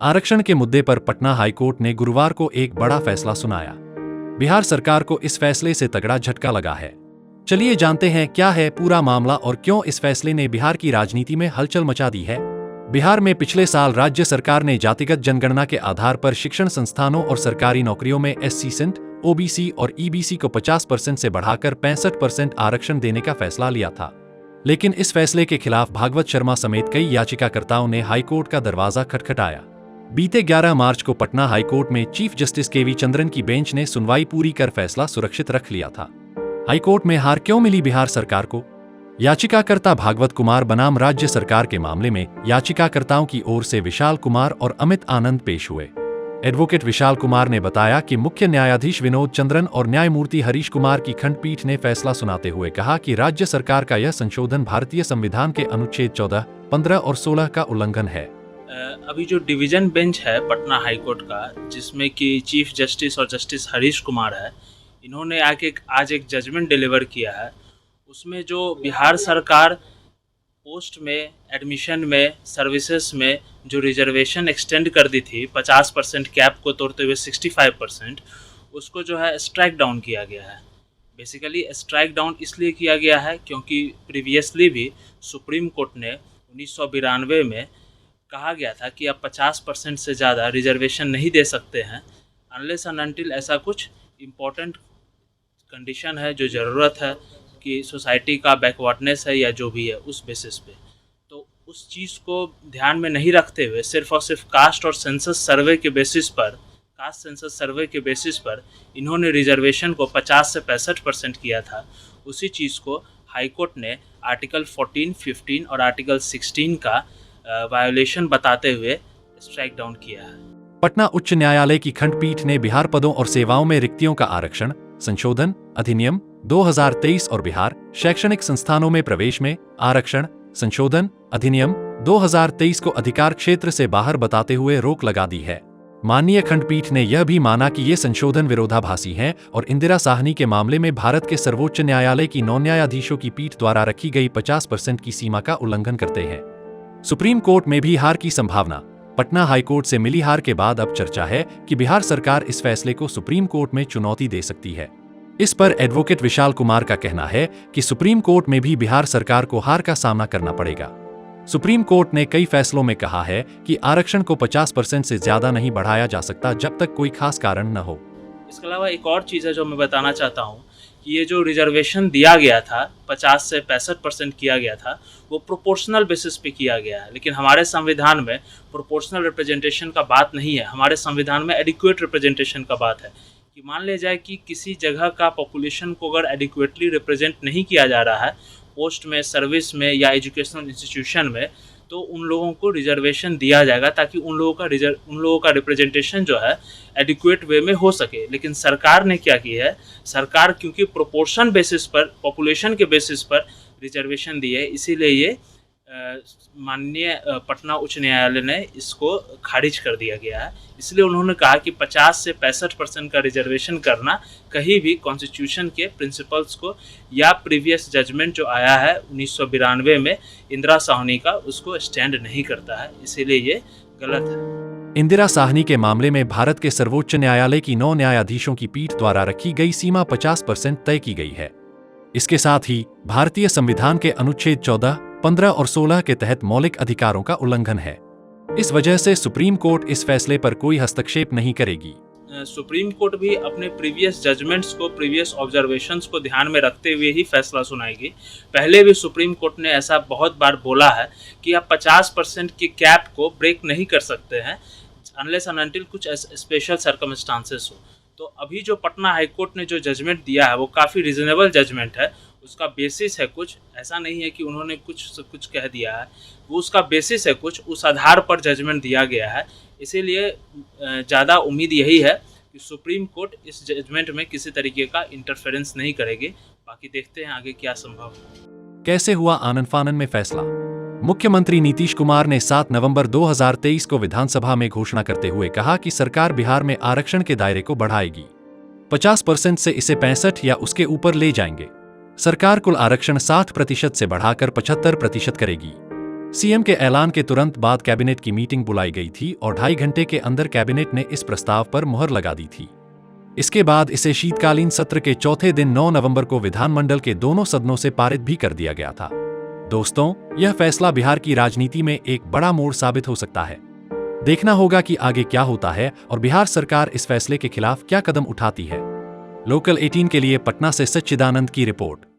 आरक्षण के मुद्दे पर पटना हाईकोर्ट ने गुरुवार को एक बड़ा फैसला सुनाया। बिहार सरकार को इस फैसले से तगड़ा झटका लगा है। चलिए जानते हैं क्या है पूरा मामला और क्यों इस फैसले ने बिहार की राजनीति में हलचल मचा दी है। बिहार में पिछले साल राज्य सरकार ने जातिगत जनगणना के आधार पर शिक्षण संस्थानों और सरकारी नौकरियों में SC सेंट, OBC और EBC को 50% से बढ़ाकर 65% आरक्षण देने का फैसला लिया था। लेकिन इस फैसले के खिलाफ भागवत शर्मा समेत कई याचिकाकर्ताओं ने हाईकोर्ट का दरवाजा खटखटाया। बीते 11 मार्च को पटना हाईकोर्ट में चीफ जस्टिस KV चंद्रन की बेंच ने सुनवाई पूरी कर फैसला सुरक्षित रख लिया था। हाईकोर्ट में हार क्यों मिली बिहार सरकार को? याचिकाकर्ता भागवत कुमार बनाम राज्य सरकार के मामले में याचिकाकर्ताओं की ओर से विशाल कुमार और अमित आनंद पेश हुए। एडवोकेट विशाल कुमार ने बताया कि मुख्य न्यायाधीश विनोद चंद्रन और न्यायमूर्ति हरीश कुमार की खंडपीठ ने फैसला सुनाते हुए कहा कि राज्य सरकार का यह संशोधन भारतीय संविधान के अनुच्छेद 14, 15 और 16 का उल्लंघन है। अभी जो डिवीजन बेंच है पटना हाईकोर्ट का, जिसमें कि चीफ जस्टिस और जस्टिस हरीश कुमार है, इन्होंने आज एक जजमेंट डिलीवर किया है। उसमें जो बिहार सरकार पोस्ट में, एडमिशन में, सर्विसेज में जो रिजर्वेशन एक्सटेंड कर दी थी 50% कैप को तोड़ते हुए 65%, उसको जो है स्ट्राइक डाउन किया गया है। बेसिकली स्ट्राइक डाउन इसलिए किया गया है क्योंकि प्रीवियसली भी सुप्रीम कोर्ट ने 1992 में कहा गया था कि आप 50% से ज़्यादा रिजर्वेशन नहीं दे सकते हैं अनलेस एंड अनटिल ऐसा कुछ इम्पोर्टेंट कंडीशन है, जो ज़रूरत है कि सोसाइटी का बैकवर्डनेस है या जो भी है उस बेसिस पे। तो उस चीज़ को ध्यान में नहीं रखते हुए सिर्फ और सिर्फ कास्ट और सेंसस सर्वे के बेसिस पर इन्होंने रिजर्वेशन को 50 से 65% किया था। उसी चीज़ को हाईकोर्ट ने आर्टिकल 14, 15 और आर्टिकल 16 का वायोलेशन बताते हुए स्ट्राइक डाउन किया है। पटना उच्च न्यायालय की खंडपीठ ने बिहार पदों और सेवाओं में रिक्तियों का आरक्षण संशोधन अधिनियम 2023 और बिहार शैक्षणिक संस्थानों में प्रवेश में आरक्षण संशोधन अधिनियम 2023 को अधिकार क्षेत्र से बाहर बताते हुए रोक लगा दी है। माननीय खंडपीठ ने यह भी माना कि ये संशोधन विरोधाभासी हैं और इंदिरा साहनी के मामले में भारत के सर्वोच्च न्यायालय की 9 न्यायाधीशों की पीठ द्वारा रखी गई 50% की सीमा का उल्लंघन करते हैं। सुप्रीम कोर्ट में भी हार की संभावना। पटना हाईकोर्ट से मिली हार के बाद अब चर्चा है कि बिहार सरकार इस फैसले को सुप्रीम कोर्ट में चुनौती दे सकती है। इस पर एडवोकेट विशाल कुमार का कहना है कि सुप्रीम कोर्ट में भी बिहार सरकार को हार का सामना करना पड़ेगा। सुप्रीम कोर्ट ने कई फैसलों में कहा है कि आरक्षण को 50% से ज्यादा नहीं बढ़ाया जा सकता जब तक कोई खास कारण न हो। इसके अलावा एक और चीज़ है जो मैं बताना चाहता हूँ कि ये जो रिजर्वेशन दिया गया था 50 से 65% किया गया था, वो प्रोपोर्शनल बेसिस पे किया गया है। लेकिन हमारे संविधान में प्रोपोर्शनल रिप्रेजेंटेशन का बात नहीं है। हमारे संविधान में एडिक्वेट रिप्रेजेंटेशन का बात है कि मान लिया जाए कि किसी जगह का पॉपुलेशन को अगर एडिक्वेटली रिप्रेजेंट नहीं किया जा रहा है पोस्ट में, सर्विस में या एजुकेशनल इंस्टीट्यूशन में, तो उन लोगों को रिजर्वेशन दिया जाएगा ताकि उन लोगों का रिप्रेजेंटेशन जो है एडिक्वेट वे में हो सके। लेकिन सरकार ने क्या की है, सरकार क्योंकि प्रोपोर्शन बेसिस पर, पॉपुलेशन के बेसिस पर रिजर्वेशन दी है, इसीलिए ये माननीय पटना उच्च न्यायालय ने इसको खारिज कर दिया गया है। इसलिए उन्होंने कहा कि 50 से 65% का रिजर्वेशन करना कहीं भी कॉन्स्टिट्यूशन के प्रिंसिपल्स को या प्रीवियस जजमेंट जो आया है 1992 में इंदिरा साहनी का, उसको स्टैंड नहीं करता है। इसीलिए ये गलत है। इंदिरा साहनी के मामले में भारत के सर्वोच्च न्यायालय की 9 न्यायाधीशों की पीठ द्वारा रखी गई सीमा 50% तय की गई है। इसके साथ ही भारतीय संविधान के अनुच्छेद 14, 15 और 16 के तहत मौलिक अधिकारों का उल्लंघन है। इस वजह से सुप्रीम कोर्ट इस फैसले पर कोई हस्तक्षेप नहीं करेगी। सुप्रीम कोर्ट भी अपने प्रीवियस जजमेंट्स को, प्रीवियस ऑब्जर्वेशंस को ध्यान में रखते हुए ही फैसला सुनाएगी। पहले भी सुप्रीम कोर्ट ने ऐसा बहुत बार बोला है कि आप 50% की कैप को ब्रेक नहीं कर सकते हैं अनलेस एंड अनटिल कुछ स्पेशल सर्कमस्टांसेस हो। तो अभी जो पटना हाईकोर्ट ने जो जजमेंट दिया है वो काफ़ी रिजनेबल जजमेंट है। उसका बेसिस है कुछ, ऐसा नहीं है कि उन्होंने कुछ कह दिया है, वो उसका बेसिस है कुछ, उस आधार पर जजमेंट दिया गया है। इसीलिए ज़्यादा उम्मीद यही है कि सुप्रीम कोर्ट इस जजमेंट में किसी तरीके का इंटरफेरेंस नहीं करेगी। बाकी देखते हैं आगे क्या संभव है। कैसे हुआ आनन फानन में फैसला? मुख्यमंत्री नीतीश कुमार ने 7 नवंबर 2023 को विधानसभा में घोषणा करते हुए कहा कि सरकार बिहार में आरक्षण के दायरे को बढ़ाएगी। 50% से इसे 65 या उसके ऊपर ले जाएंगे। सरकार कुल आरक्षण 60% से बढ़ाकर 75% करेगी। सीएम के ऐलान के तुरंत बाद कैबिनेट की मीटिंग बुलाई गई थी और 2.5 घंटे के अंदर कैबिनेट ने इस प्रस्ताव पर मुहर लगा दी थी। इसके बाद इसे शीतकालीन सत्र के चौथे दिन 9 नवंबर को विधानमंडल के दोनों सदनों से पारित भी कर दिया गया था। दोस्तों, यह फैसला बिहार की राजनीति में एक बड़ा मोड़ साबित हो सकता है। देखना होगा कि आगे क्या होता है और बिहार सरकार इस फैसले के खिलाफ क्या कदम उठाती है। लोकल 18 के लिए पटना से सच्चिदानंद की रिपोर्ट।